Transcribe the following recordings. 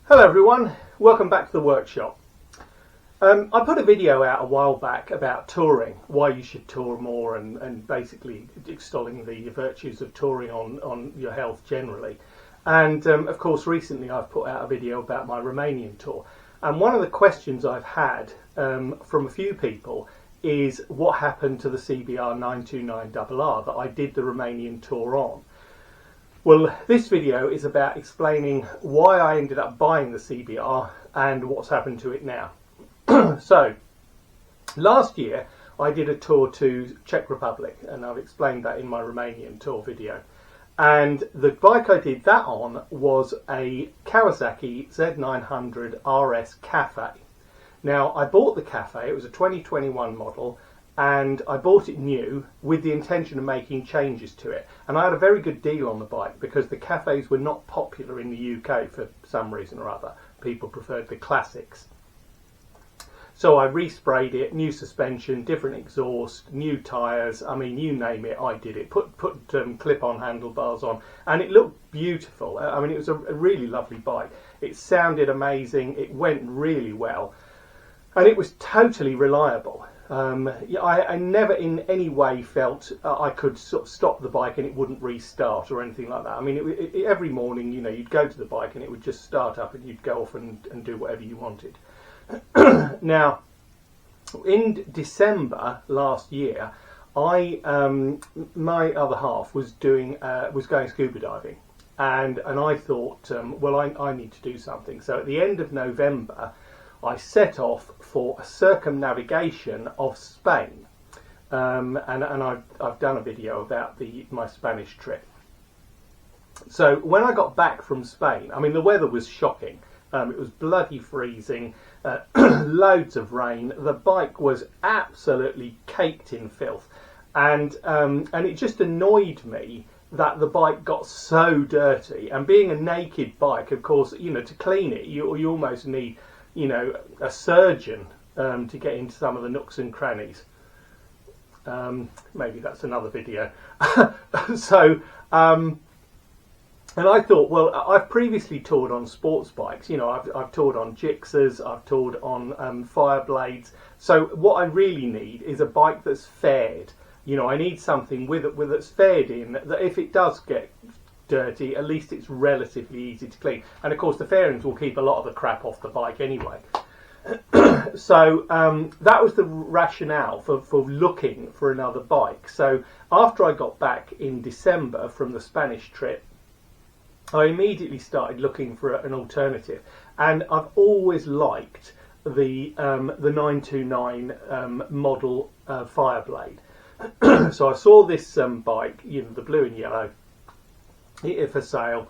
Hello everyone, welcome back to the workshop. I put a video out a while back about touring, why you should tour more and basically extolling the virtues of touring on your health generally. And of course recently I've put out a video about my Romanian tour. And one of the questions I've had from a few people is what happened to the CBR929RR that I did the Romanian tour on. Well, this video is about explaining why I ended up buying the CBR and what's happened to it now. So, last year I did a tour to Czech Republic, and I've explained that in my Romanian tour video. And the bike I did that on was a Kawasaki Z900RS Cafe. Now, I bought the Cafe, it was a 2021 model, and I bought it new with the intention of making changes to it. And I had a very good deal on the bike because the Cafes were not popular in the UK for some reason or other. People preferred the classics. So I resprayed it, new suspension, different exhaust, new tyres, I mean you name it, I did it. Put clip-on handlebars on, and it looked beautiful. I mean it was a really lovely bike. It sounded amazing, it went really well, and it was totally reliable. I never in any way felt I could sort of stop the bike and it wouldn't restart or anything like that. I mean, every morning, you know, you'd go to the bike and it would just start up and you'd go off and do whatever you wanted. Now, in December last year, my other half was going scuba diving, and I thought, well, I need to do something. So at the end of November, I set off for a circumnavigation of Spain, and I've done a video about my Spanish trip. So when I got back from Spain, I mean the weather was shocking. It was bloody freezing, loads of rain. The bike was absolutely caked in filth, and it just annoyed me that the bike got so dirty. And being a naked bike, of course, you know, to clean it, you almost need, you know, a surgeon to get into some of the nooks and crannies. Maybe that's another video. So, and I thought, well, I've previously toured on sports bikes. You know, I've toured on Gixxers, I've toured on Fireblades. So what I really need is a bike that's faired. You know, I need something with it's faired in, that if it does get dirty, at least it's relatively easy to clean. And of course the fairings will keep a lot of the crap off the bike anyway. So that was the rationale for looking for another bike. So after I got back in December from the Spanish trip, I immediately started looking for an alternative, and I've always liked the 929 model Fireblade. So I saw this bike, you know, the blue and yellow, for sale,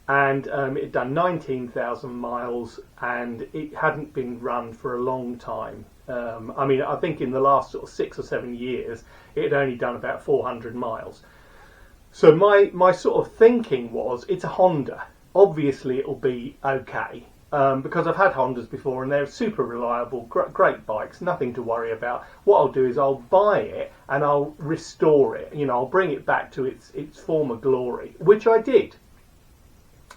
and it had done 19,000 miles and it hadn't been run for a long time. I mean, I think in the last sort of 6 or 7 years it had only done about 400 miles. So my sort of thinking was, it's a Honda, obviously it'll be okay, because I've had Hondas before and they're super reliable, great bikes, nothing to worry about. What I'll do is I'll buy it and I'll restore it, you know, I'll bring it back to its former glory, which I did.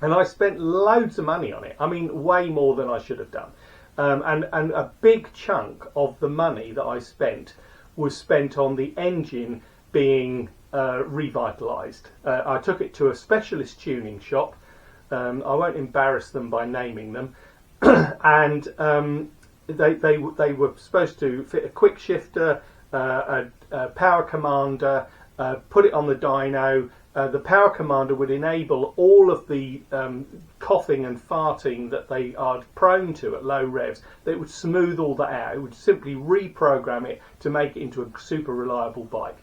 And I spent loads of money on it, I mean way more than I should have done. And a big chunk of the money that I spent was spent on the engine being revitalised. I took it to a specialist tuning shop. I won't embarrass them by naming them, and they were supposed to fit a quick shifter, a power commander, put it on the dyno. The power commander would enable all of the coughing and farting that they are prone to at low revs. They would smooth all that out. It would simply reprogram it to make it into a super reliable bike.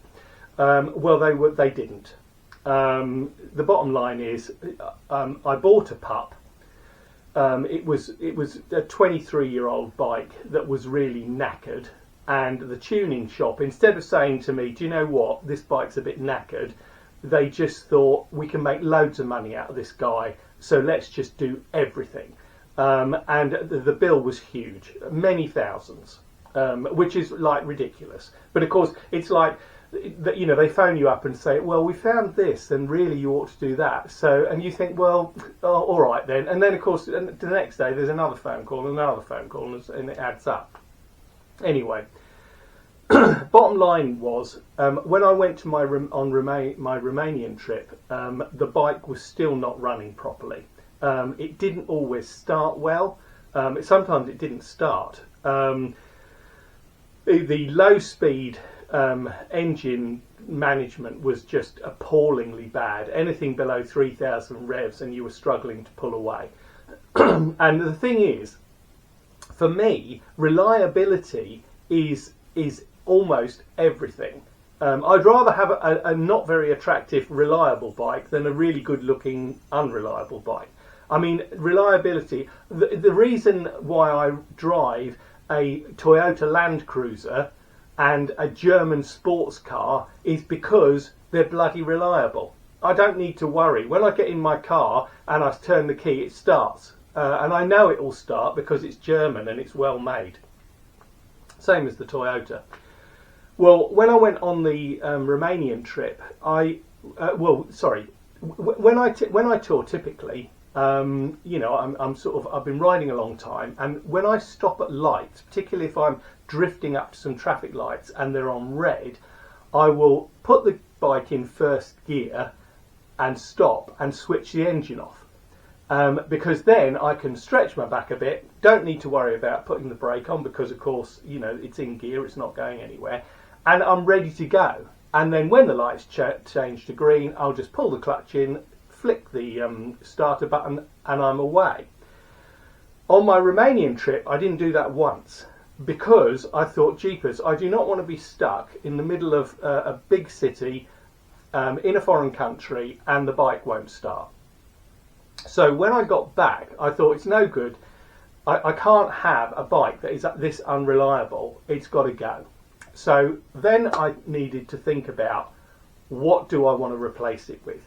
Well, they didn't. The bottom line is, I bought a pup. It was a 23-year-old bike that was really knackered, and the tuning shop, instead of saying to me, do you know what, this bike's a bit knackered, they just thought, we can make loads of money out of this guy, so let's just do everything. And the bill was huge, many thousands, which is like ridiculous. But of course, it's like that, you know, they phone you up and say, well, we found this and really you ought to do that. So, and you think, well, oh, all right then. And then of course the next day there's another phone call and another phone call, and it adds up. Anyway, bottom line was, when I went to my Romanian trip, the bike was still not running properly. It didn't always start well. Sometimes it didn't start. The low speed engine management was just appallingly bad. Anything below 3,000 revs and you were struggling to pull away. And the thing is, for me, reliability is almost everything. I'd rather have a not very attractive reliable bike than a really good looking unreliable bike. I mean, reliability, the reason why I drive a Toyota Land Cruiser and a German sports car is because they're bloody reliable. I don't need to worry. When I get in my car and I turn the key, it starts. And I know it will start because it's German and it's well made. Same as the Toyota. Well, when I went on the Romanian trip, when I tour typically, you know, I've been riding a long time, and when I stop at lights, particularly if I'm drifting up to some traffic lights and they're on red, I will put the bike in first gear and stop and switch the engine off. Because then I can stretch my back a bit, don't need to worry about putting the brake on because of course, you know, it's in gear, it's not going anywhere, and I'm ready to go. And then when the lights change to green, I'll just pull the clutch in, flick the starter button, and I'm away. On my Romanian trip, I didn't do that once because I thought, jeepers, I do not want to be stuck in the middle of a big city in a foreign country and the bike won't start. So when I got back, I thought it's no good. I can't have a bike that is this unreliable. It's got to go. So then I needed to think about, what do I want to replace it with?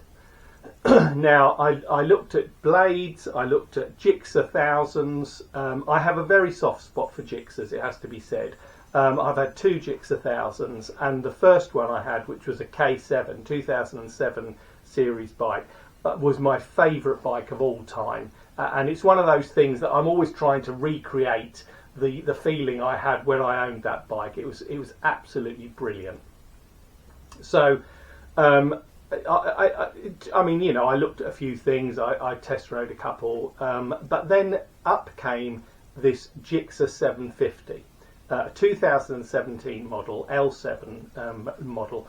Now I looked at blades, I looked at Gixxer thousands. I have a very soft spot for Gixxers, it has to be said. I've had two Gixxer thousands, and the first one I had, which was a K7 2007 series bike, was my favourite bike of all time, and it's one of those things that I'm always trying to recreate the feeling I had when I owned that bike. It was absolutely brilliant. So I mean, you know, I looked at a few things, I test rode a couple, but then up came this Gixxer 750, 2017 model, L7 model.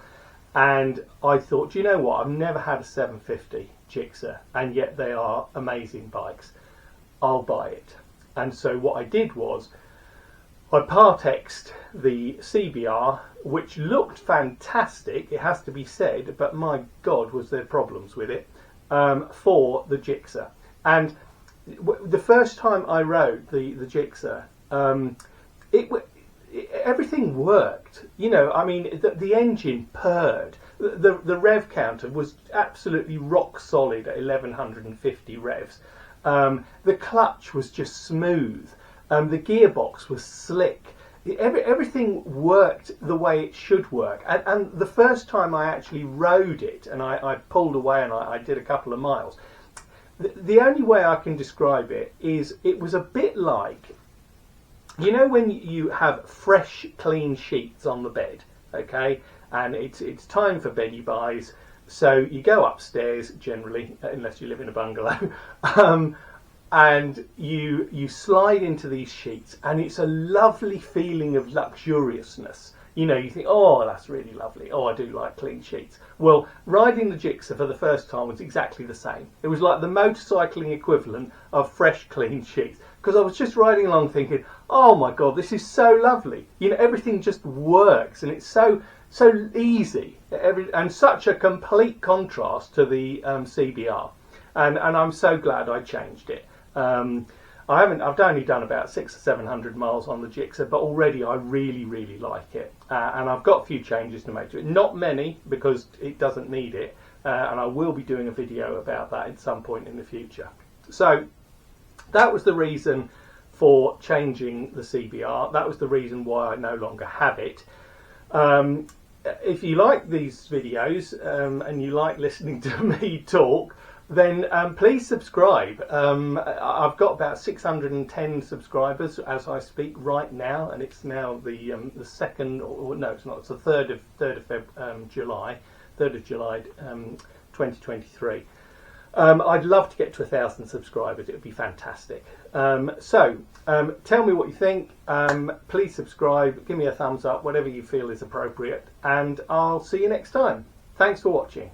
And I thought, do you know what? I've never had a 750 Gixxer, and yet they are amazing bikes. I'll buy it. And so what I did was, I part-exed the CBR, which looked fantastic, it has to be said, but my God, was there problems with it, for the Gixxer. And the first time I rode the Gixxer, everything worked. You know, I mean, the engine purred. The rev counter was absolutely rock solid at 1150 revs. The clutch was just smooth. The gearbox was slick. Everything worked the way it should work. And the first time I actually rode it, and I pulled away and I did a couple of miles, the only way I can describe it is it was a bit like, you know, when you have fresh, clean sheets on the bed, okay, and it's time for beddy buys, so you go upstairs generally, unless you live in a bungalow, and you slide into these sheets, and it's a lovely feeling of luxuriousness. You know, you think, oh, that's really lovely. Oh, I do like clean sheets. Well, riding the Gixxer for the first time was exactly the same. It was like the motorcycling equivalent of fresh, clean sheets. Because I was just riding along thinking, oh my God, this is so lovely. You know, everything just works, and it's so easy, and such a complete contrast to the CBR. And I'm so glad I changed it. I've only done about 600 or 700 miles on the Gixxer, but already I really, really like it. And I've got a few changes to make to it. Not many, because it doesn't need it. And I will be doing a video about that at some point in the future. So that was the reason for changing the CBR. That was the reason why I no longer have it. if you like these videos and you like listening to me talk, then please subscribe. I've got about 610 subscribers as I speak right now, and it's now the second, or no, it's not. It's the third of July, 2023. I'd love to get to 1,000 subscribers. It would be fantastic. So tell me what you think. Please subscribe. Give me a thumbs up, whatever you feel is appropriate, and I'll see you next time. Thanks for watching.